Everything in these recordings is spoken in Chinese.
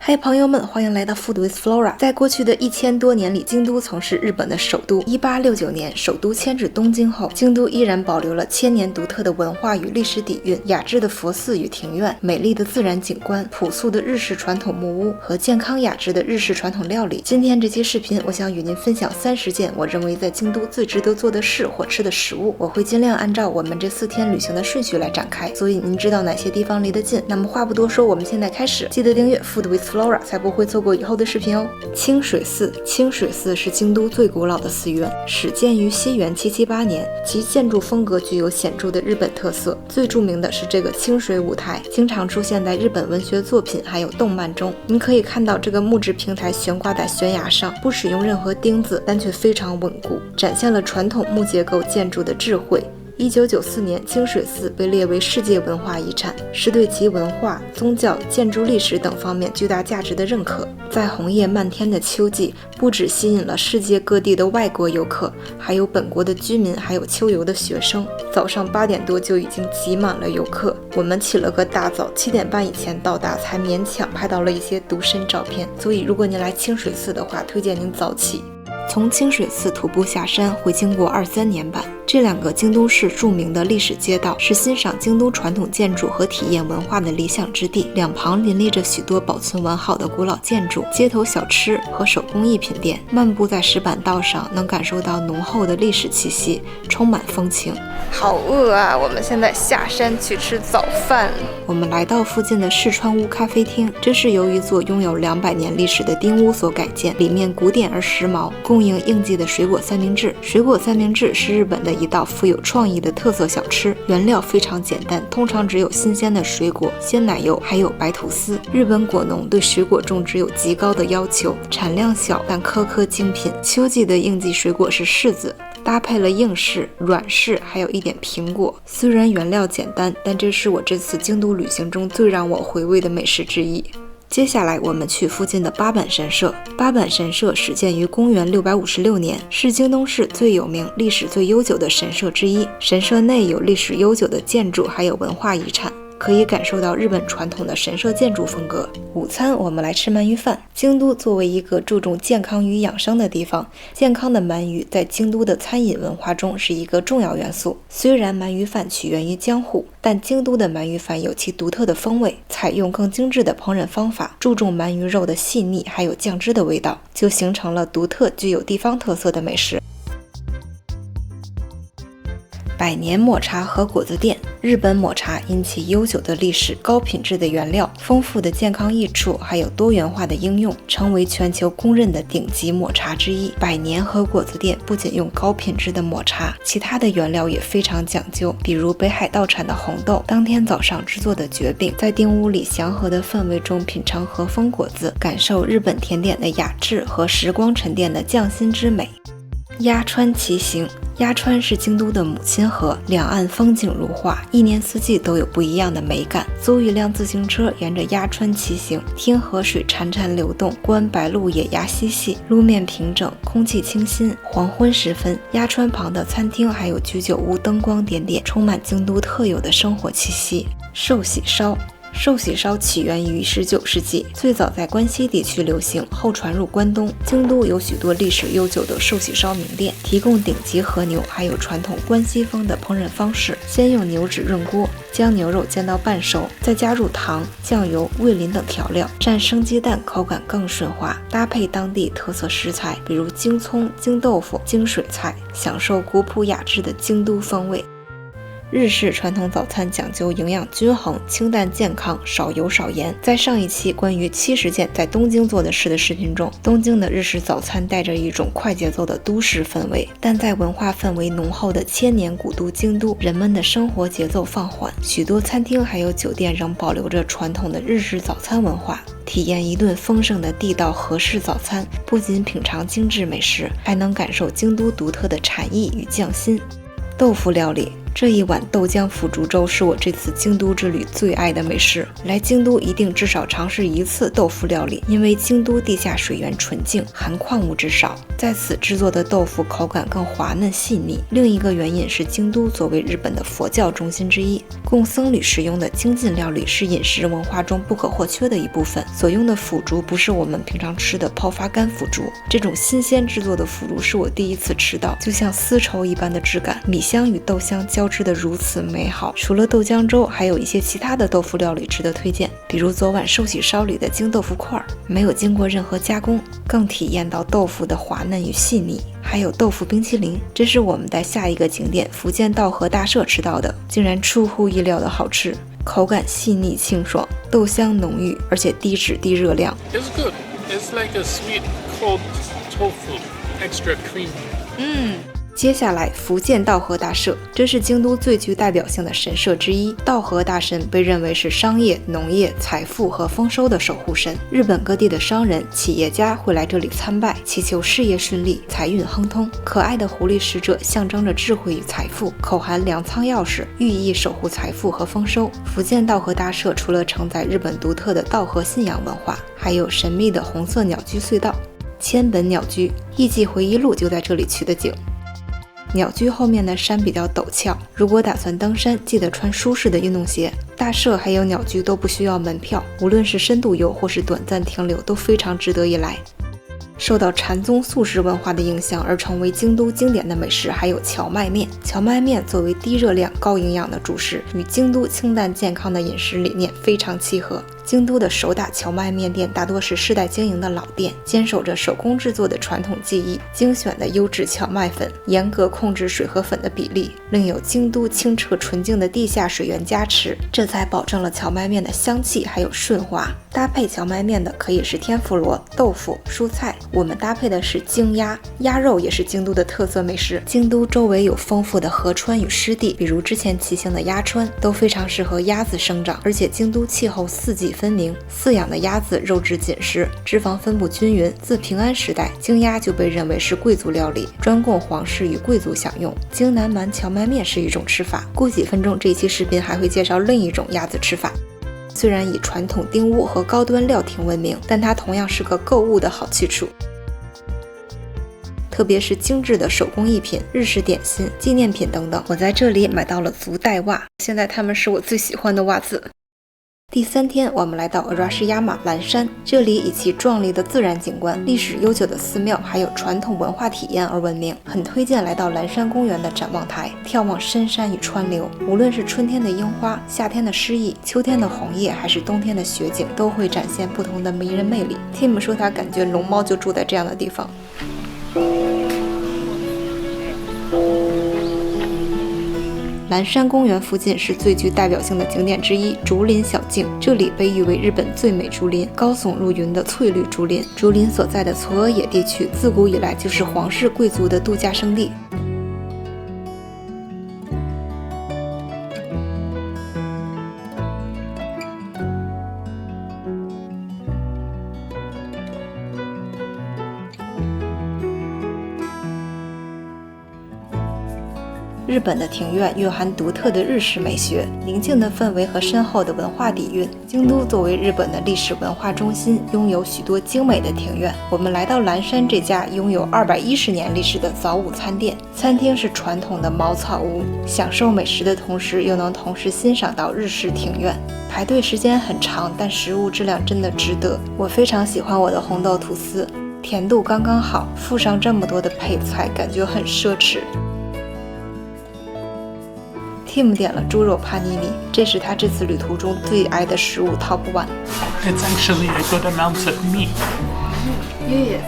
嗨，朋友们，欢迎来到 Food with Flora。在过去的1000多年里，京都曾是日本的首都。1869年，首都迁至东京后，京都依然保留了千年独特的文化与历史底蕴，雅致的佛寺与庭院，美丽的自然景观，朴素的日式传统木屋和健康雅致的日式传统料理。今天这期视频，我想与您分享30件我认为在京都最值得做的事或吃的食物。我会尽量按照我们这4天旅行的顺序来展开，所以您知道哪些地方离得近。那么话不多说，我们现在开始。记得订阅 Food with Flora， 才不会错过以后的视频哦。清水寺，清水寺是京都最古老的寺院，始建于西元778年，其建筑风格具有显著的日本特色。最著名的是这个清水舞台，经常出现在日本文学作品还有动漫中。您可以看到这个木质平台悬挂在悬崖上，不使用任何钉子，但却非常稳固，展现了传统木结构建筑的智慧。1994年，清水寺被列为世界文化遗产，是对其文化、宗教、建筑历史等方面巨大价值的认可。在红叶漫天的秋季，不只吸引了世界各地的外国游客，还有本国的居民，还有秋游的学生。早上8点多就已经挤满了游客，我们起了个大早，7点半以前到达，才勉强拍到了一些独身照片。所以如果您来清水寺的话，推荐您早起。从清水寺徒步下山会经过23年坂，这2个京都市著名的历史街道是欣赏京都传统建筑和体验文化的理想之地，两旁林立着许多保存完好的古老建筑、街头小吃和手工艺品店。漫步在石板道上，能感受到浓厚的历史气息，充满风情。好饿啊！我们现在下山去吃早饭。我们来到附近的世川屋咖啡厅，这是由一座拥有200年历史的丁屋所改建，里面古典而时髦，供应应季的水果三明治。水果三明治是日本的一道富有创意的特色小吃，原料非常简单，通常只有新鲜的水果、鲜奶油还有白吐司。日本果农对水果种植有极高的要求，产量小但颗颗精品。秋季的应季水果是柿子，搭配了硬柿、软柿，还有一点苹果。虽然原料简单，但这是我这次京都旅行中最让我回味的美食之一。接下来我们去附近的八坂神社。八坂神社始建于公元656年，是京都市最有名、历史最悠久的神社之一。神社内有历史悠久的建筑，还有文化遗产，可以感受到日本传统的神社建筑风格。午餐我们来吃鳗鱼饭。京都作为一个注重健康与养生的地方，健康的鳗鱼在京都的餐饮文化中是一个重要元素。虽然鳗鱼饭起源于江户，但京都的鳗鱼饭有其独特的风味，采用更精致的烹饪方法，注重鳗鱼肉的细腻还有酱汁的味道，就形成了独特具有地方特色的美食。百年抹茶和果子店。日本抹茶因其悠久的历史、高品质的原料、丰富的健康益处，还有多元化的应用，成为全球公认的顶级抹茶之一。百年和果子店不仅用高品质的抹茶，其他的原料也非常讲究，比如北海道产的红豆，当天早上制作的蕨饼，在丁屋里祥和的氛围中品尝和风果子，感受日本甜点的雅致和时光沉淀的匠心之美。鸭川骑行。鸭川是京都的母亲河，两岸风景如画，一年四季都有不一样的美感。租一辆自行车沿着鸭川骑行，听河水潺潺流动，观白鹭野鸭嬉戏，路面平整，空气清新。黄昏时分，鸭川旁的餐厅还有居酒屋灯光点点，充满京都特有的生活气息。寿喜烧。寿喜烧起源于19世纪，最早在关西地区流行，后传入关东。京都有许多历史悠久的寿喜烧名店，提供顶级和牛，还有传统关西风的烹饪方式。先用牛脂润锅，将牛肉煎到半熟，再加入糖、酱油、味淋等调料，蘸生鸡蛋，口感更顺滑。搭配当地特色食材，比如京葱、京豆腐、京水菜，享受古朴雅致的京都风味。日式传统早餐讲究营养均衡、清淡健康、少油少盐。在上一期关于70件在东京做的事的视频中，东京的日式早餐带着一种快节奏的都市氛围，但在文化氛围浓厚的千年古都京都，人们的生活节奏放缓，许多餐厅还有酒店仍保留着传统的日式早餐文化。体验一顿丰盛的地道和式早餐，不仅品尝精致美食，还能感受京都独特的禅意与匠心。豆腐料理。这一碗豆浆腐竹粥是我这次京都之旅最爱的美食。来京都一定至少尝试一次豆腐料理，因为京都地下水源纯净，含矿物质少，在此制作的豆腐口感更滑嫩细腻。另一个原因是京都作为日本的佛教中心之一，供僧侣食用的精进料理是饮食文化中不可或缺的一部分。所用的腐竹不是我们平常吃的泡发干腐竹，这种新鲜制作的腐竹是我第一次吃到，就像丝绸一般的质感，米香与豆香交织的如此美好。除了豆浆粥，还有一些其他的豆腐料理值得推荐，比如昨晚寿喜烧里的京豆腐块，没有经过任何加工，更体验到豆腐的滑嫩与细腻。还有豆腐冰淇淋，这是我们在下一个景点福建道和大社吃到的，竟然出乎意料的好吃，口感细腻清爽，豆香浓郁，而且低脂低热量。 It's good. It's like a sweet cold tofu, extra creamy. 接下来，福建道和大社，这是京都最具代表性的神社之一。道和大神被认为是商业、农业、财富和丰收的守护神。日本各地的商人、企业家会来这里参拜，祈求事业顺利、财运亨通。可爱的狐狸使者象征着智慧与财富，口含粮仓钥匙，寓意守护财富和丰收。福建道和大社除了承载日本独特的道和信仰文化，还有神秘的红色鸟居隧道、千本鸟居，艺伎回忆录就在这里取的景。鸟居后面的山比较陡峭，如果打算登山，记得穿舒适的运动鞋。大社还有鸟居都不需要门票，无论是深度游或是短暂停留，都非常值得一来。受到禅宗素食文化的影响而成为京都经典的美食还有荞麦面。荞麦面作为低热量、高营养的主食，与京都清淡健康的饮食理念非常契合。京都的手打荞麦面店大多是世代经营的老店，坚守着手工制作的传统技艺，精选的优质荞麦粉，严格控制水和粉的比例，另有京都清澈纯净的地下水源加持，这才保证了荞麦面的香气还有顺滑。搭配荞麦面的可以是天妇罗、豆腐、蔬菜，我们搭配的是京鸭，鸭肉也是京都的特色美食。京都周围有丰富的河川与湿地，比如之前骑行的鸭川，都非常适合鸭子生长，而且京都气候四季分明，饲养的鸭子肉质紧实，脂肪分布均匀。自平安时代，京鸭就被认为是贵族料理，专供皇室与贵族享用。京南蛮荞麦面是一种吃法，过几分钟这一期视频还会介绍另一种鸭子吃法。虽然以传统丁屋和高端料亭闻名，但它同样是个购物的好去处，特别是精致的手工艺品、日式点心、纪念品等等。我在这里买到了足带袜，现在它们是我最喜欢的袜子。第3天，我们来到阿拉市亚马蓝山，这里以其壮丽的自然景观、历史悠久的寺庙，还有传统文化体验而闻名。很推荐来到蓝山公园的展望台，眺望深山与川流。无论是春天的樱花、夏天的诗意、秋天的红叶，还是冬天的雪景，都会展现不同的迷人魅力。Tim 说他感觉龙猫就住在这样的地方。蓝山公园附近是最具代表性的景点之一，竹林小径。这里被誉为日本最美竹林，高耸入云的翠绿竹林。竹林所在的嵯峨野地区，自古以来就是皇室贵族的度假胜地。日本的庭院蕴含独特的日式美学，宁静的氛围和深厚的文化底蕴。京都作为日本的历史文化中心，拥有许多精美的庭院。我们来到蓝山这家拥有210年历史的早午餐店，餐厅是传统的茅草屋，享受美食的同时，又能同时欣赏到日式庭院。排队时间很长，但食物质量真的值得。我非常喜欢我的红豆吐司，甜度刚刚好，附上这么多的配菜，感觉很奢侈。Tim 点了猪肉帕尼尼，这是他这次旅途中最爱的食物 Top 1。 It's actually a good amount of meat. Yes.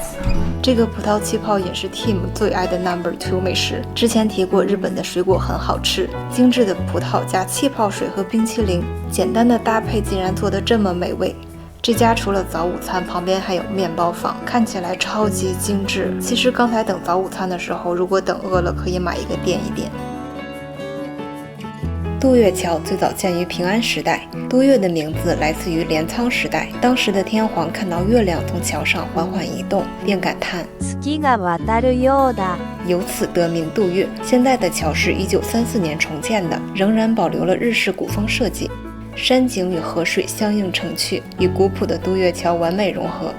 这个葡萄气泡饮是 Tim 最爱的 No.2 美食。之前提过，日本的水果很好吃，精致的葡萄加气泡水和冰淇淋，简单的搭配竟然做得这么美味。这家除了早午餐，旁边还有面包坊，看起来超级精致。其实刚才等早午餐的时候，如果等饿了，可以买一个垫一垫。渡月桥最早建于平安时代，渡月的名字来自于镰仓时代。当时的天皇看到月亮从桥上缓缓移动，便感叹月が渡るようだ，由此得名渡月。现在的桥是1934年重建的，仍然保留了日式古风设计，山景与河水相映成趣，与古朴的渡月桥完美融合。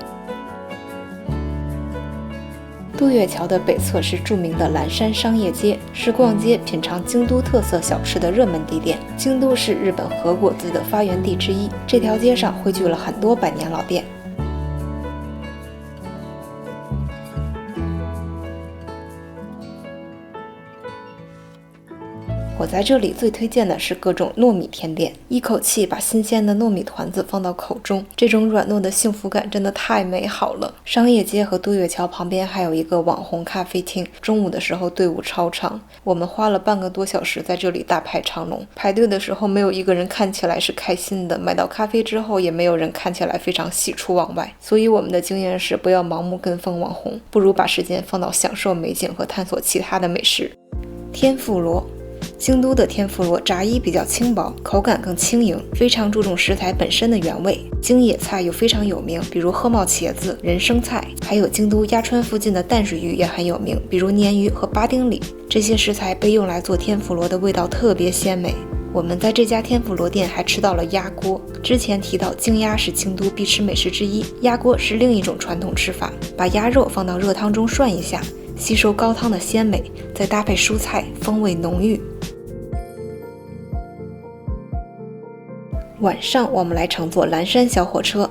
渡月桥的北侧是著名的岚山商业街，是逛街品尝京都特色小吃的热门地点。京都是日本和果子的发源地之一，这条街上汇聚了很多百年老店。我在这里最推荐的是各种糯米甜点，一口气把新鲜的糯米团子放到口中，这种软糯的幸福感真的太美好了。商业街和渡月桥旁边还有一个网红咖啡厅，中午的时候队伍超长，我们花了半个多小时在这里大排长龙。排队的时候没有一个人看起来是开心的，买到咖啡之后也没有人看起来非常喜出望外。所以我们的经验是不要盲目跟风网红，不如把时间放到享受美景和探索其他的美食。天妇罗，京都的天妇罗炸衣比较轻薄，口感更轻盈，非常注重食材本身的原味。京野菜又非常有名，比如鹤茂茄子、人参菜，还有京都鸭川附近的淡水鱼也很有名，比如鲶鱼和八丁里。这些食材被用来做天妇罗的味道特别鲜美。我们在这家天妇罗店还吃到了鸭锅。之前提到京鸭是京都必吃美食之一，鸭锅是另一种传统吃法，把鸭肉放到热汤中涮一下，吸收高汤的鲜美，再搭配蔬菜，风味浓郁。晚上我们来乘坐岚山小火车，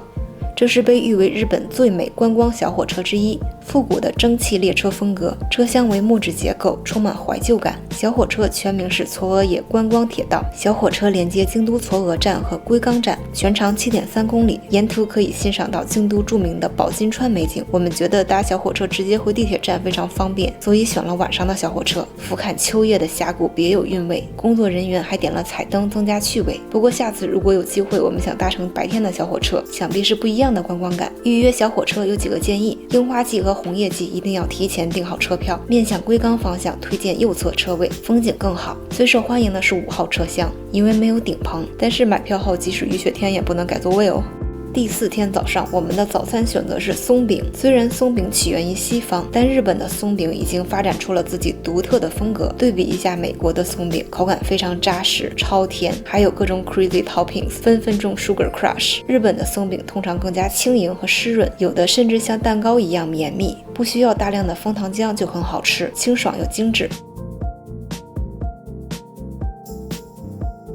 这是被誉为日本最美观光小火车之一，复古的蒸汽列车风格，车厢为木质结构，充满怀旧感。小火车全名是嵯峨野观光铁道，小火车连接京都嵯峨站和龟冈站，全长7.3公里，沿途可以欣赏到京都著名的宝金川美景。我们觉得搭小火车直接回地铁站非常方便，所以选了晚上的小火车。俯瞰秋叶的峡谷别有韵味，工作人员还点了彩灯增加趣味。不过下次如果有机会我们想搭乘白天的小火车，想必是不一样的观光感。预约小火车有几个建议：樱花季和红叶季一定要提前订好车票，面向龟冈方向推荐右侧车位，风景更好。最受欢迎的是5号车厢，因为没有顶棚，但是买票后即使雨雪天也不能改座位哦。第4天早上，我们的早餐选择是松饼。虽然松饼起源于西方，但日本的松饼已经发展出了自己独特的风格。对比一下美国的松饼，口感非常扎实，超甜，还有各种 crazy toppings， 分分钟 sugar crush。日本的松饼通常更加轻盈和湿润，有的甚至像蛋糕一样绵密，不需要大量的枫糖浆就很好吃，清爽又精致。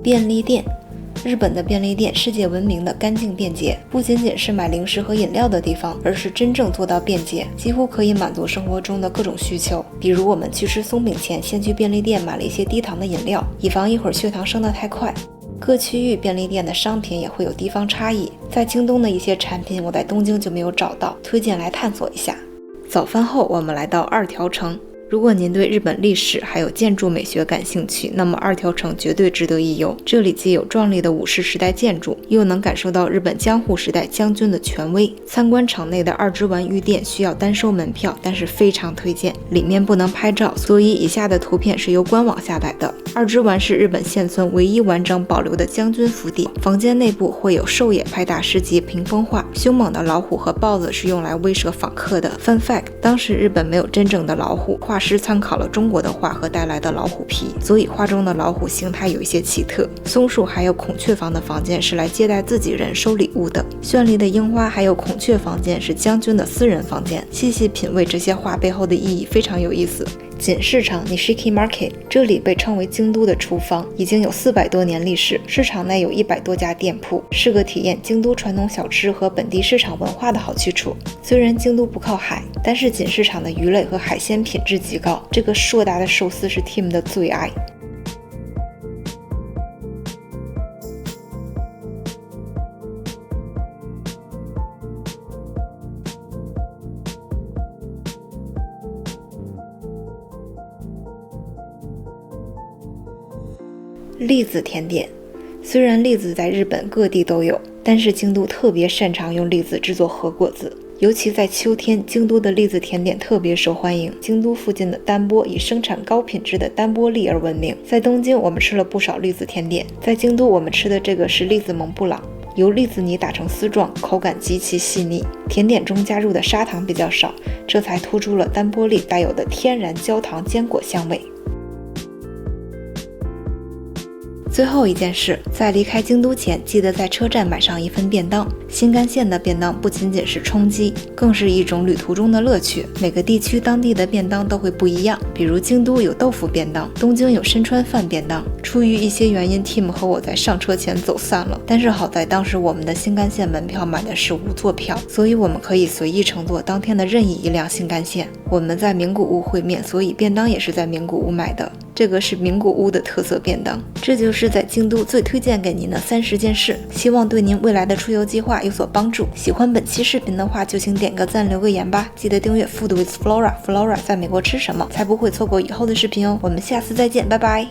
便利店，日本的便利店世界闻名的干净便捷，不仅仅是买零食和饮料的地方，而是真正做到便捷，几乎可以满足生活中的各种需求。比如我们去吃松饼前，先去便利店买了一些低糖的饮料，以防一会儿血糖升得太快。各区域便利店的商品也会有地方差异，在京东的一些产品我在东京就没有找到，推荐来探索一下。早饭后我们来到二条城。如果您对日本历史还有建筑美学感兴趣，那么二条城绝对值得一游。这里既有壮丽的武士时代建筑，又能感受到日本江户时代将军的权威。参观城内的二之丸御殿需要单收门票，但是非常推荐，里面不能拍照，所以以下的图片是由官网下载的。二之丸是日本现存唯一完整保留的将军府邸，房间内部会有狩野派大师级屏风画，凶猛的老虎和豹子是用来威慑访客的。Fun fact， 当时日本没有真正的老虎，画师参考了中国的画和带来的老虎皮，所以画中的老虎形态有一些奇特。松树还有孔雀房的房间是来接待自己人收礼物的，绚丽的樱花还有孔雀房间是将军的私人房间。细细品味这些画背后的意义非常有意思。锦市场 Nishiki Market， 这里被称为京都的厨房，已经有400多年历史，市场内有100多家店铺，是个体验京都传统小吃和本地市场文化的好去处。虽然京都不靠海，但是锦市场的鱼类和海鲜品质极高，这个硕大的寿司是 Tim 的最爱。栗子甜点，虽然栗子在日本各地都有，但是京都特别擅长用栗子制作和果子。尤其在秋天，京都的栗子甜点特别受欢迎。京都附近的丹波以生产高品质的丹波栗而闻名。在东京，我们吃了不少栗子甜点，在京都我们吃的这个是栗子蒙布朗，由栗子泥打成丝状，口感极其细腻。甜点中加入的砂糖比较少，这才突出了丹波栗带有的天然焦糖坚果香味。最后一件事，在离开京都前，记得在车站买上一份便当。新干线的便当不仅仅是充饥，更是一种旅途中的乐趣。每个地区当地的便当都会不一样，比如京都有豆腐便当，东京有身川饭便当。出于一些原因 ，Tim 和我在上车前走散了，但是好在当时我们的新干线门票买的是无座票，所以我们可以随意乘坐当天的任意一辆新干线。我们在名古屋会面，所以便当也是在名古屋买的。这个是名古屋的特色便当。这就是在京都最推荐给您的30件事，希望对您未来的出游计划有所帮助。喜欢本期视频的话，就请点个赞，留个言吧。记得订阅 Food with Flora， Flora 在美国吃什么，才不会错过以后的视频哦。我们下次再见，拜拜。